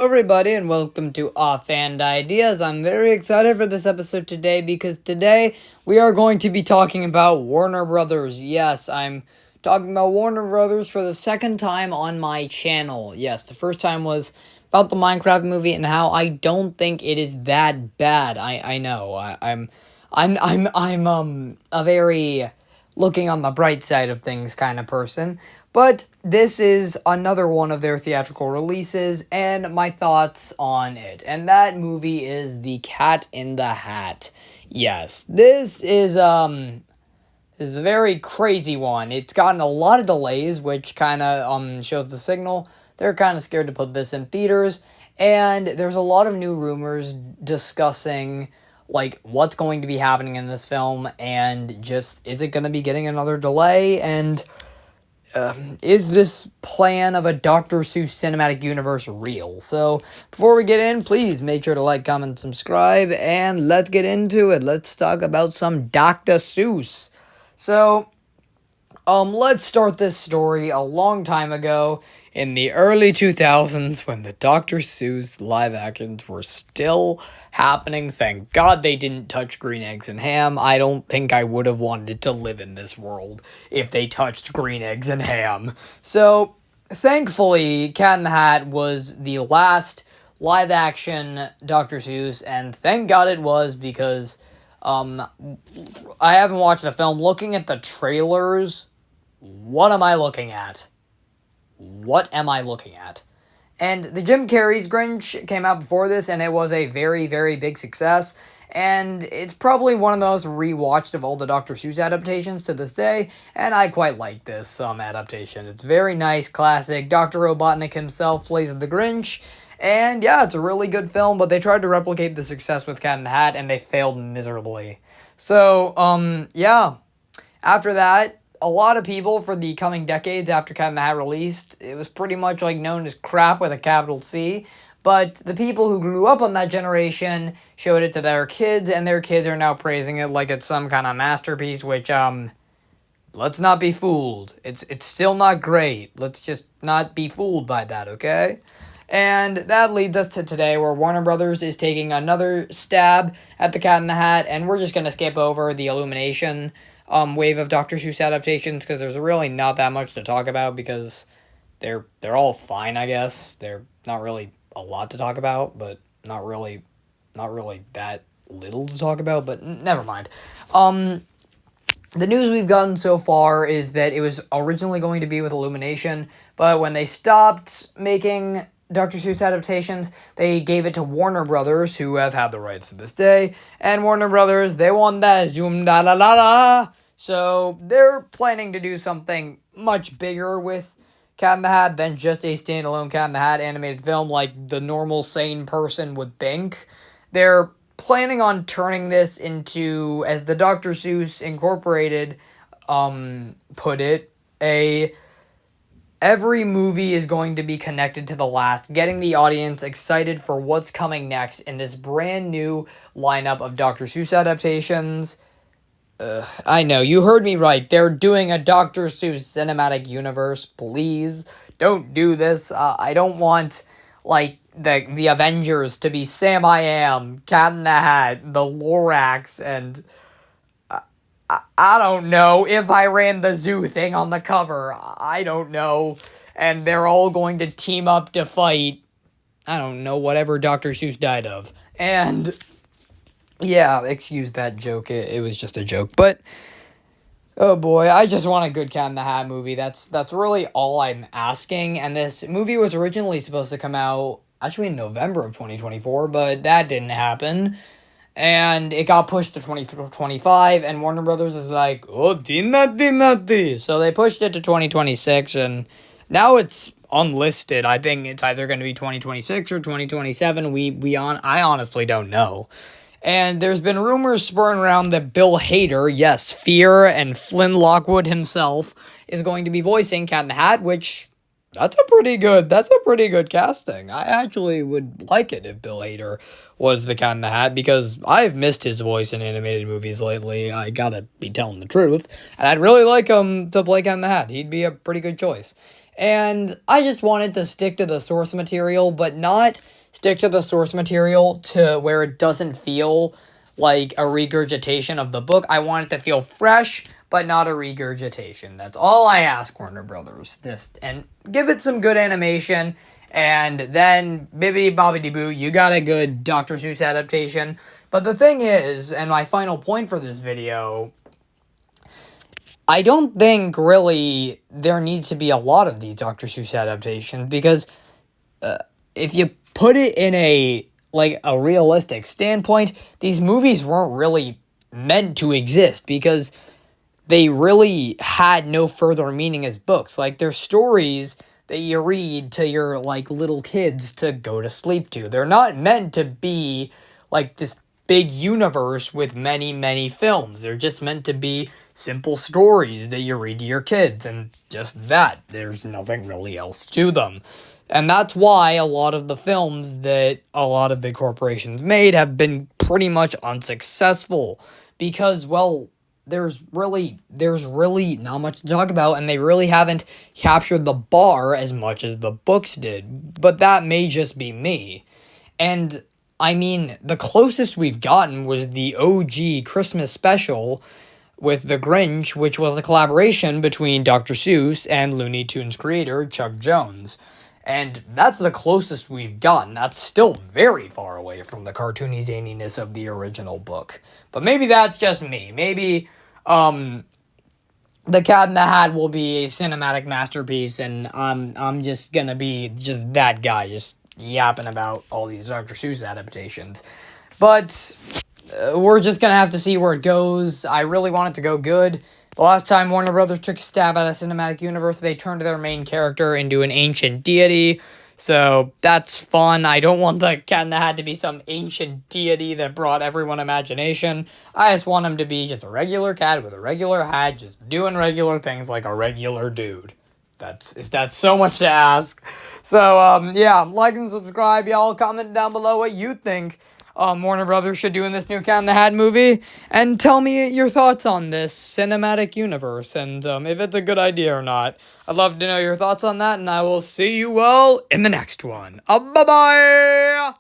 Everybody, and welcome to Offhand Ideas. I'm very excited for this episode today because today we are going to be talking about Warner Brothers. Yes, I'm talking about Warner Brothers for the second time on my channel. Yes, the first time was about the Minecraft movie and how I don't think it is that bad. I know. I'm a very looking on the bright side of things kind of person. But this is another one of their theatrical releases and my thoughts on it. And that movie is The Cat in the Hat. Yes, this is a very crazy one. It's gotten a lot of delays, which kind of shows the signal. They're kind of scared to put this in theaters, and there's a lot of new rumors discussing like what's going to be happening in this film and just is it going to be getting another delay and is this plan of a Dr. Seuss cinematic universe real? So, before we get in, please make sure to like, comment, subscribe, and let's get into it. Let's talk about some Dr. Seuss. So, let's start this story a long time ago in the early 2000s when the Dr. Seuss live actions were still happening. Thank God they didn't touch Green Eggs and Ham. I don't think I would have wanted to live in this world if they touched Green Eggs and Ham. So, thankfully, Cat in the Hat was the last live action Dr. Seuss, and thank God it was because I haven't watched the film. Looking at the trailers, what am I looking at? What am I looking at? And the Jim Carrey's Grinch came out before this, and it was a very, very big success. And it's probably one of the most rewatched of all the Dr. Seuss adaptations to this day, and I quite like this adaptation. It's very nice, classic. Dr. Robotnik himself plays the Grinch, and yeah, it's a really good film, but they tried to replicate the success with Cat in the Hat, and they failed miserably. So, yeah. After that, a lot of people for the coming decades after Cat in the Hat released, it was pretty much like known as crap with a capital C. But the people who grew up on that generation showed it to their kids, and their kids are now praising it like it's some kind of masterpiece, which, let's not be fooled. It's still not great. Let's just not be fooled by that, okay? And that leads us to today, where Warner Brothers is taking another stab at the Cat in the Hat, and we're just going to skip over the Illumination wave of Dr. Seuss adaptations because there's really not that much to talk about because they're all fine, I guess. They're not really a lot to talk about, but not really that little to talk about, but never mind. The news we've gotten so far is that it was originally going to be with Illumination, but when they stopped making Dr. Seuss adaptations, they gave it to Warner Brothers, who have had the rights to this day, and Warner Brothers, they want that zoom da la la la. So they're planning to do something much bigger with Cat in the Hat than just a standalone Cat in the Hat animated film like the normal sane person would think. They're planning on turning this into, as the Dr. Seuss Incorporated put it, every movie is going to be connected to the last, getting the audience excited for what's coming next in this brand new lineup of Dr. Seuss adaptations. I know, you heard me right. They're doing a Dr. Seuss cinematic universe. Please, don't do this. I don't want, like, the Avengers to be Sam I Am, Cat in the Hat, the Lorax, and I don't know, if I ran the zoo thing on the cover. I don't know. And they're all going to team up to fight, I don't know, whatever Dr. Seuss died of. And yeah, excuse that joke. It was just a joke. But, oh boy, I just want a good Cat in the Hat movie. That's really all I'm asking. And this movie was originally supposed to come out, actually in November of 2024, but that didn't happen. And it got pushed to 2025, and Warner Brothers is like, oh, di. So they pushed it to 2026, and now it's unlisted. I think it's either going to be 2026 or 2027. I honestly don't know. And there's been rumors spurring around that Bill Hader, yes, Fear and Flynn Lockwood himself, is going to be voicing Cat in the Hat, which that's a pretty good casting. I actually would like it if Bill Hader was the Cat in the Hat because I've missed his voice in animated movies lately. I gotta be telling the truth. And I'd really like him to play Cat in the Hat. He'd be a pretty good choice. And I just wanted to stick to the source material, but not stick to the source material to where it doesn't feel like a regurgitation of the book. I want it to feel fresh, but not a regurgitation. That's all I ask, Warner Brothers. And give it some good animation, and then bibbidi bobbidi boo, you got a good Dr. Seuss adaptation. But the thing is, and my final point for this video, I don't think really there needs to be a lot of these Dr. Seuss adaptations, because if you put it in a realistic standpoint, these movies weren't really meant to exist because they really had no further meaning as books. Like, they're stories that you read to your little kids to go to sleep to. They're not meant to be like this big universe with many, many films. They're just meant to be simple stories that you read to your kids, and just that. There's nothing really else to them. And that's why a lot of the films that a lot of big corporations made have been pretty much unsuccessful because, well, there's really not much to talk about, and they really haven't captured the bar as much as the books did. But that may just be me. And I mean, the closest we've gotten was the OG Christmas special with The Grinch, which was a collaboration between Dr. Seuss and Looney Tunes creator Chuck Jones. And that's the closest we've gotten. That's still very far away from the cartoony zaniness of the original book. But maybe that's just me. Maybe, The Cat in the Hat will be a cinematic masterpiece, and I'm just gonna be just that guy, just yapping about all these Dr. Seuss adaptations. But we're just gonna have to see where it goes. I really want it to go good. The last time Warner Brothers took a stab at a cinematic universe, they turned their main character into an ancient deity. So that's fun. I don't want the Cat in the Hat to be some ancient deity that brought everyone imagination. I just want him to be just a regular cat with a regular hat, just doing regular things like a regular dude. That's so much to ask. So, yeah, like and subscribe, y'all. Comment down below what you think Warner Brothers should do in this new Cat in the Hat movie, and tell me your thoughts on this cinematic universe, and if it's a good idea or not. I'd love to know your thoughts on that, and I will see you all in the next one. Bye-bye!